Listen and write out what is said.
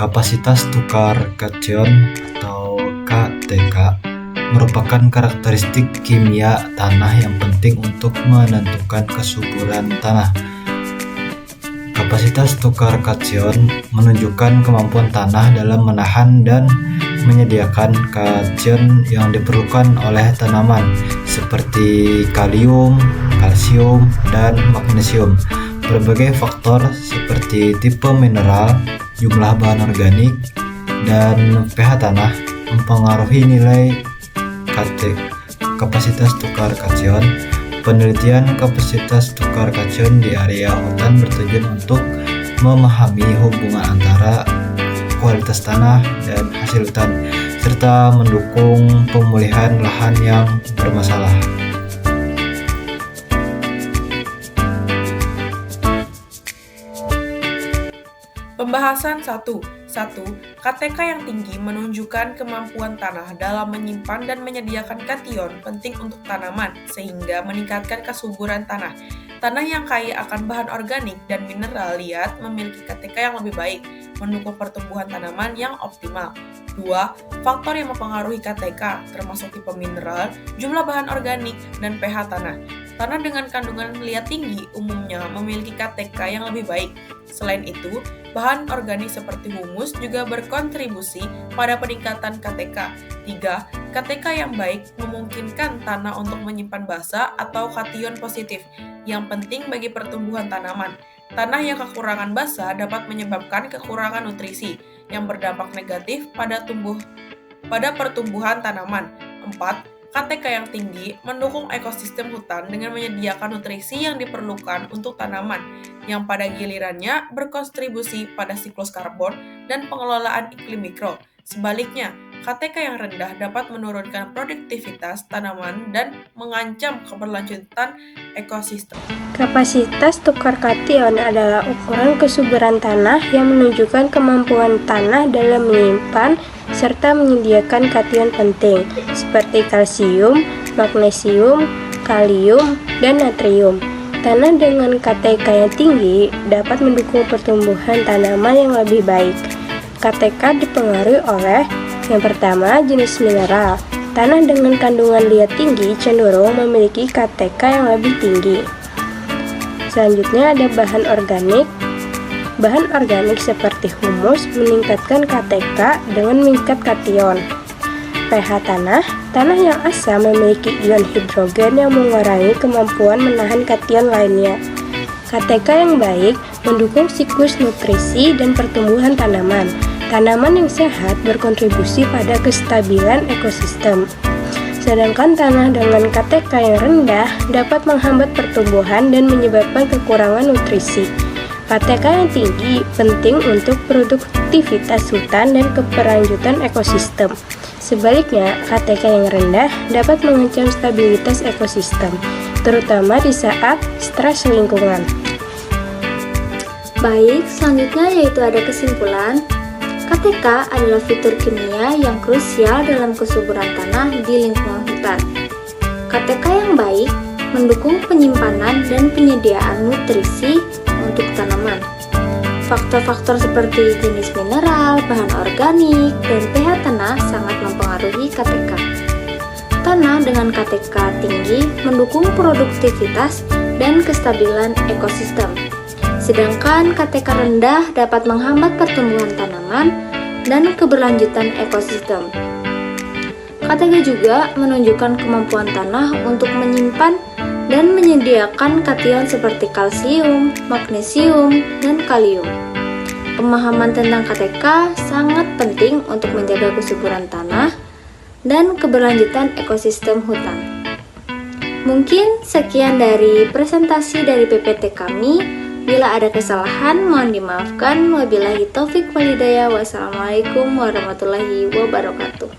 Kapasitas tukar kation atau KTK merupakan karakteristik kimia tanah yang penting untuk menentukan kesuburan tanah. Kapasitas tukar kation menunjukkan kemampuan tanah dalam menahan dan menyediakan kation yang diperlukan oleh tanaman seperti kalium, kalsium, dan magnesium. Berbagai faktor seperti tipe mineral, jumlah bahan organik, dan pH tanah mempengaruhi nilai kapasitas tukar kation. Penelitian kapasitas tukar kation di area hutan bertujuan untuk memahami hubungan antara kualitas tanah dan hasil hutan, serta mendukung pemulihan lahan yang bermasalah. Pembahasan 1. KTK yang tinggi menunjukkan kemampuan tanah dalam menyimpan dan menyediakan kation penting untuk tanaman sehingga meningkatkan kesuburan tanah. Tanah yang kaya akan bahan organik dan mineral liat memiliki KTK yang lebih baik, mendukung pertumbuhan tanaman yang optimal. 2. Faktor yang mempengaruhi KTK termasuk tipe mineral, jumlah bahan organik, dan pH tanah. Tanah dengan kandungan liat tinggi umumnya memiliki KTK yang lebih baik. Selain itu, bahan organik seperti humus juga berkontribusi pada peningkatan KTK. 3. KTK yang baik memungkinkan tanah untuk menyimpan basa atau kation positif yang penting bagi pertumbuhan tanaman. Tanah yang kekurangan basa dapat menyebabkan kekurangan nutrisi yang berdampak negatif pada pertumbuhan tanaman. 4. KTK yang tinggi mendukung ekosistem hutan dengan menyediakan nutrisi yang diperlukan untuk tanaman, yang pada gilirannya berkontribusi pada siklus karbon dan pengelolaan iklim mikro. Sebaliknya, KTK yang rendah dapat menurunkan produktivitas tanaman dan mengancam keberlanjutan ekosistem. Kapasitas tukar kation adalah ukuran kesuburan tanah yang menunjukkan kemampuan tanah dalam menyimpan serta menyediakan kation penting seperti kalsium, magnesium, kalium, dan natrium. Tanah dengan KTK yang tinggi dapat mendukung pertumbuhan tanaman yang lebih baik. KTK dipengaruhi oleh yang pertama, jenis mineral. Tanah dengan kandungan liat tinggi cenderung memiliki KTK yang lebih tinggi. Selanjutnya ada bahan organik. Bahan organik seperti humus meningkatkan KTK dengan meningkat kation. pH tanah. Tanah yang asam memiliki ion hidrogen yang mengurangi kemampuan menahan kation lainnya. KTK yang baik mendukung siklus nutrisi dan pertumbuhan tanaman. Tanaman yang sehat berkontribusi pada kestabilan ekosistem. Sedangkan tanah dengan KTK yang rendah dapat menghambat pertumbuhan dan menyebabkan kekurangan nutrisi. KTK yang tinggi penting untuk produktivitas hutan dan keberlanjutan ekosistem. Sebaliknya, KTK yang rendah dapat mengancam stabilitas ekosistem, terutama di saat stres lingkungan. Baik, selanjutnya yaitu ada kesimpulan. KTK adalah fitur kimia yang krusial dalam kesuburan tanah di lingkungan hutan. KTK yang baik mendukung penyimpanan dan penyediaan nutrisi untuk tanaman. Faktor-faktor seperti jenis mineral, bahan organik, dan pH tanah sangat mempengaruhi KTK. Tanah dengan KTK tinggi mendukung produktivitas dan kestabilan ekosistem. Sedangkan KTK rendah dapat menghambat pertumbuhan tanaman dan keberlanjutan ekosistem. KTK juga menunjukkan kemampuan tanah untuk menyimpan dan menyediakan kation seperti kalsium, magnesium, dan kalium. Pemahaman tentang KTK sangat penting untuk menjaga kesuburan tanah dan keberlanjutan ekosistem hutan. Mungkin sekian dari presentasi dari PPT kami. Bila ada kesalahan, mohon dimaafkan. Wabillahi taufik walhidayah. Wassalamualaikum warahmatullahi wabarakatuh.